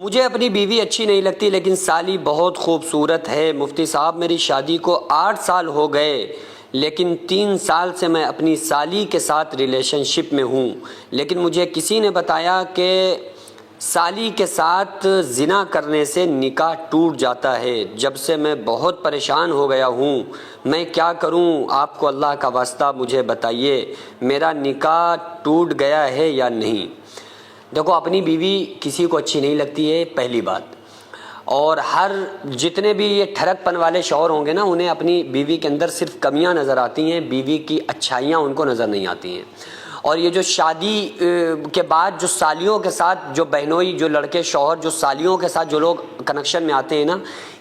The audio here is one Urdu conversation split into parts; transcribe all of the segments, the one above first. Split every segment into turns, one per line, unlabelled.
مجھے اپنی بیوی اچھی نہیں لگتی لیکن سالی بہت خوبصورت ہے۔ مفتی صاحب میری شادی کو 8 سال ہو گئے لیکن 3 سال سے میں اپنی سالی کے ساتھ ریلیشن شپ میں ہوں، لیکن مجھے کسی نے بتایا کہ سالی کے ساتھ زنا کرنے سے نکاح ٹوٹ جاتا ہے۔ جب سے میں بہت پریشان ہو گیا ہوں، میں کیا کروں؟ آپ کو اللہ کا واسطہ مجھے بتائیے، میرا نکاح ٹوٹ گیا ہے یا نہیں؟ دیکھو، اپنی بیوی کسی کو اچھی نہیں لگتی ہے، پہلی بات۔ اور جتنے بھی یہ ٹھڑک پن والے شوہر ہوں گے نا، انہیں اپنی بیوی کے اندر صرف کمیاں نظر آتی ہیں، بیوی کی اچھائیاں ان کو نظر نہیں آتی ہیں۔ اور یہ جو شادی کے بعد جو سالیوں کے ساتھ جو بہنوئی، جو لڑکے شوہر جو سالیوں کے ساتھ جو لوگ کنیکشن میں آتے ہیں نا،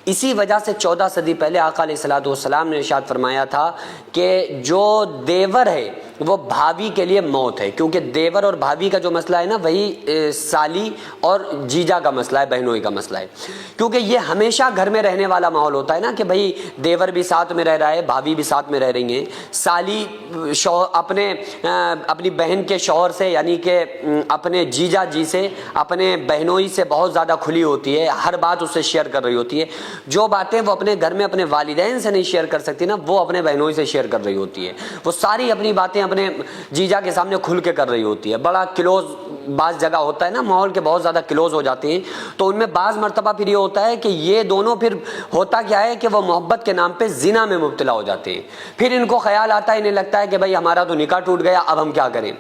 اسی وجہ سے 14 صدی پہلے آقا علیہ الصلوۃ والسلام نے ارشاد فرمایا تھا کہ جو دیور ہے وہ بھابھی کے لیے موت ہے، کیونکہ دیور اور بھابھی کا جو مسئلہ ہے نا، وہی سالی اور جیجا کا مسئلہ ہے، بہنوئی کا مسئلہ ہے۔ کیونکہ یہ ہمیشہ گھر میں رہنے والا ماحول ہوتا ہے نا، کہ بھئی دیور بھی ساتھ میں رہ رہا ہے، بھابھی بھی ساتھ میں رہ رہی ہیں، سالی اپنی بہن کے شوہر سے، یعنی کہ اپنے جیجا جی سے، اپنے بہنوئی سے بہت زیادہ کھلی ہوتی ہے، ہر بات اس سے شیئر کر رہی ہوتی ہے۔ جو باتیں وہ اپنے گھر میں اپنے والدین سے نہیں شیئر کر سکتی نا، وہ اپنے بہنوئی سے شیئر کر رہی ہوتی ہے۔ وہ ساری اپنی باتیں اپنے جیجا کے سامنے کھل کے کر رہی ہوتی ہے۔ بڑا کلوز بعض جگہ ہوتا ہے نا، ماحول کے بہت زیادہ کلوز ہو جاتے ہیں، تو ان میں بعض مرتبہ پھر یہ ہوتا ہے کہ یہ دونوں پھر ہوتا کیا ہے کہ وہ محبت کے نام پہ زنا میں مبتلا ہو جاتے ہیں۔ پھر ان کو خیال آتا ہے، انہیں لگتا ہے کہ بھائی ہمارا تو نکاح ٹوٹ گیا، اب ہم کیا کریں؟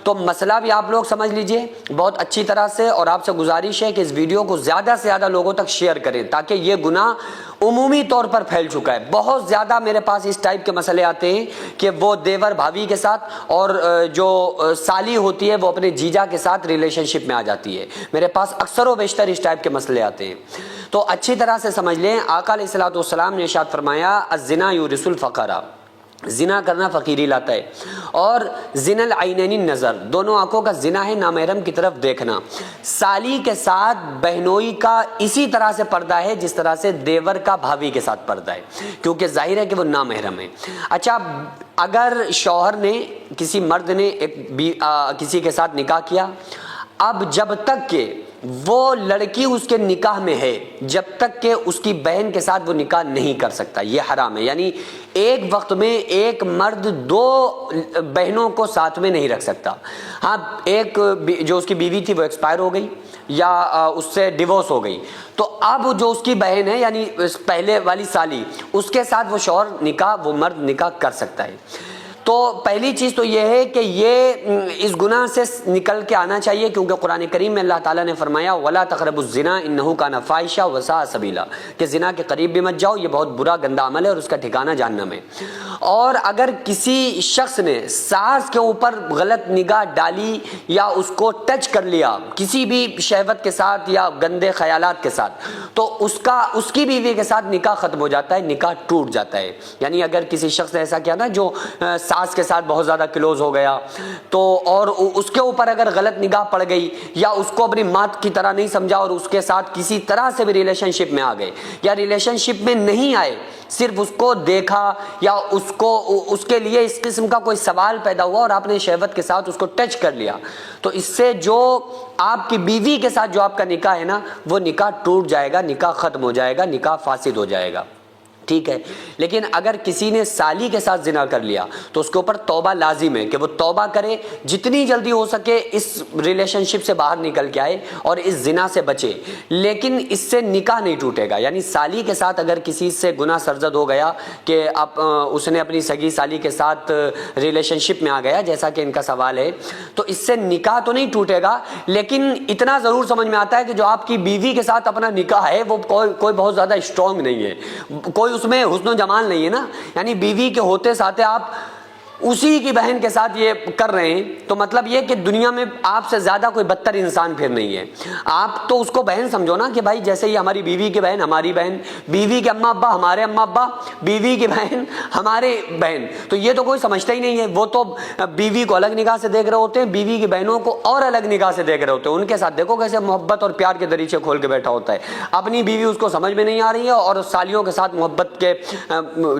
تو مسئلہ بھی آپ لوگ سمجھ لیجئے بہت اچھی طرح سے، اور آپ سے گزارش ہے کہ اس ویڈیو کو زیادہ سے زیادہ لوگوں تک شیئر کریں، تاکہ یہ گناہ عمومی طور پر پھیل چکا ہے۔ بہت زیادہ میرے پاس اس ٹائپ کے مسئلے آتے ہیں کہ وہ دیور بھابھی کے ساتھ، اور جو سالی ہوتی ہے وہ اپنے جیجا کے ساتھ ریلیشن شپ میں آ جاتی ہے۔ میرے پاس اکثر و بیشتر اس ٹائپ کے مسئلے آتے ہیں۔ تو اچھی طرح سے سمجھ لیں، آقا علیہ الصلوۃ والسلام نے ارشاد فرمایا، الزنا یورث الفقر، زنا کرنا فقیری لاتا ہے، اور زنا العینین النظر، دونوں آنکھوں کا زنا ہے نامحرم کی طرف دیکھنا۔ سالی کے ساتھ بہنوئی کا اسی طرح سے پردہ ہے جس طرح سے دیور کا بھابھی کے ساتھ پردہ ہے، کیونکہ ظاہر ہے کہ وہ نامحرم ہے۔ اچھا، اگر شوہر نے، کسی مرد نے کسی کے ساتھ نکاح کیا، اب جب تک کہ وہ لڑکی اس کے نکاح میں ہے، جب تک کہ اس کی بہن کے ساتھ وہ نکاح نہیں کر سکتا، یہ حرام ہے۔ یعنی ایک وقت میں ایک مرد 2 بہنوں کو ساتھ میں نہیں رکھ سکتا۔ ہاں، ایک جو اس کی بیوی تھی وہ ایکسپائر ہو گئی یا اس سے ڈیورس ہو گئی، تو اب جو اس کی بہن ہے، یعنی پہلے والی سالی، اس کے ساتھ وہ شوہر نکاح، وہ مرد نکاح کر سکتا ہے۔ تو پہلی چیز تو یہ ہے کہ یہ اس گناہ سے نکل کے آنا چاہیے، کیونکہ قرآن کریم میں اللہ تعالیٰ نے فرمایا وَلَا تَقْرَبُوا الزِّنَا إِنَّهُ كَانَ فَاحِشًا وَسَاءَ سَبِيلًا، کہ زنا کے قریب بھی مت جاؤ، یہ بہت برا گندا عمل ہے اور اس کا ٹھکانہ جہنم ہے۔ اور اگر کسی شخص نے ساس کے اوپر غلط نگاہ ڈالی یا اس کو ٹچ کر لیا کسی بھی شہوت کے ساتھ یا گندے خیالات کے ساتھ، تو اس کی بیوی کے ساتھ نکاح ختم ہو جاتا ہے، نکاح ٹوٹ جاتا ہے۔ یعنی اگر کسی شخص نے ایسا کیا نا، جو ساس کے ساتھ بہت زیادہ کلوز ہو گیا، تو اور اس کے اوپر اگر غلط نگاہ پڑ گئی، یا اس کو اپنی ماں کی طرح نہیں سمجھا اور اس کے ساتھ کسی طرح سے بھی ریلیشن شپ میں آ گئے، یا ریلیشن شپ میں نہیں آئے، صرف اس کو دیکھا یا اس کے لیے اس قسم کا کوئی سوال پیدا ہوا اور آپ نے شہوت کے ساتھ اس کو ٹچ کر لیا، تو اس سے جو آپ کی بیوی کے ساتھ جو آپ کا نکاح ہے نا، وہ نکاح ٹوٹ جائے گا، نکاح ختم ہو جائے گا، نکاح فاسد ہو جائے گا، ٹھیک ہے۔ لیکن اگر کسی نے سالی کے ساتھ زنا کر لیا تو اس کے اوپر توبہ لازم ہے، کہ وہ توبہ کرے، جتنی جلدی ہو سکے اس ریلیشن شپ سے باہر نکل کے آئے اور اس زنا سے بچے، لیکن اس سے نکاح نہیں ٹوٹے گا۔ یعنی سالی کے ساتھ اگر کسی سے گناہ سرزد ہو گیا کہ اب اس نے اپنی سگی سالی کے ساتھ ریلیشن شپ میں آ گیا، جیسا کہ ان کا سوال ہے، تو اس سے نکاح تو نہیں ٹوٹے گا، لیکن اتنا ضرور سمجھ میں آتا ہے کہ جو آپ کی بیوی کے ساتھ اپنا نکاح ہے وہ کوئی بہت زیادہ اسٹرانگ نہیں ہے، کوئی اس میں حسن و جمال نہیں ہے نا۔ یعنی بیوی کے ہوتے ساتھ آپ اسی کی بہن کے ساتھ یہ کر رہے ہیں، تو مطلب یہ کہ دنیا میں آپ سے زیادہ کوئی بدتر انسان پھر نہیں ہے۔ آپ تو اس کو بہن سمجھو نا، کہ بھائی جیسے یہ ہماری بیوی کی بہن ہماری بہن، بیوی کے اماں ابا ہمارے اماں ابا، بیوی کی بہن ہمارے بہن، تو یہ تو کوئی سمجھتا ہی نہیں ہے۔ وہ تو بیوی کو الگ نگاہ سے دیکھ رہے ہوتے ہیں، بیوی کی بہنوں کو اور الگ نگاہ سے دیکھ رہے ہوتے ہیں۔ ان کے ساتھ دیکھو کیسے محبت اور پیار کے دریچے کھول کے بیٹھا ہوتا ہے، اپنی بیوی اس کو سمجھ میں نہیں آ رہی ہے اور سالیوں کے ساتھ محبت کے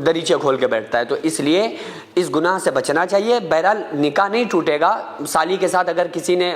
دریچے کھول کے بیٹھتا ہے۔ تو اس لیے اس گناہ سے بچنا چاہیے. بہرحال نکاح نہیں ٹوٹے گا سالی کے ساتھ اگر کسی نے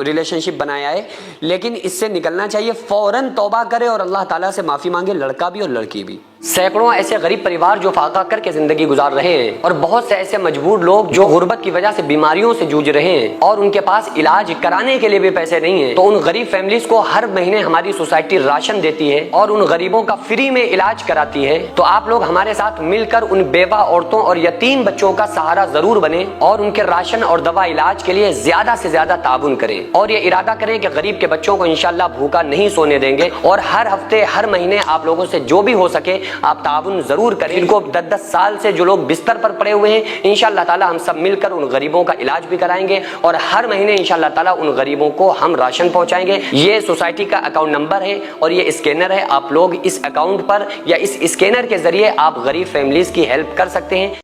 ریلیشن شپ بنایا ہے, لیکن اس سے نکلنا چاہیے, فوراً توبہ کرے اور اللہ تعالیٰ سے معافی مانگے, لڑکا بھی اور لڑکی بھی. سینکڑوں ایسے غریب پریوار جو فاقہ کر کے زندگی گزار رہے ہیں, اور بہت سے ایسے مجبور لوگ جو غربت کی وجہ سے بیماریوں سے جوجھ رہے ہیں اور ان کے پاس علاج کرانے کے لیے بھی پیسے نہیں ہیں, تو ان غریب فیملیز کو ہر مہینے ہماری سوسائٹی راشن دیتی ہے اور ان غریبوں کا فری میں علاج کراتی ہے. تو آپ لوگ ہمارے ساتھ مل کر ان بیوہ عورتوں اور یتیم بچوں کا سہارا ضرور بنیں اور ان کے راشن اور دوا علاج کے لیے زیادہ سے زیادہ تعاون کریں, اور یہ ارادہ کریں کہ غریب کے بچوں کو انشاءاللہ بھوکا نہیں سونے دیں گے. اور ہر ہفتے ہر مہینے آپ لوگوں سے جو بھی ہو سکے آپ تعاون ضرور کریں. ان کو 10-10 سال سے جو لوگ بستر پر پڑے ہوئے ہیں, انشاءاللہ تعالی ہم سب مل کر ان غریبوں کا علاج بھی کرائیں گے, اور ہر مہینے انشاءاللہ تعالی ان غریبوں کو ہم راشن پہنچائیں گے. یہ سوسائٹی کا اکاؤنٹ نمبر ہے اور یہ اسکینر ہے. آپ لوگ اس اکاؤنٹ پر یا اس اسکینر کے ذریعے آپ غریب فیملیز کی ہیلپ کر سکتے ہیں.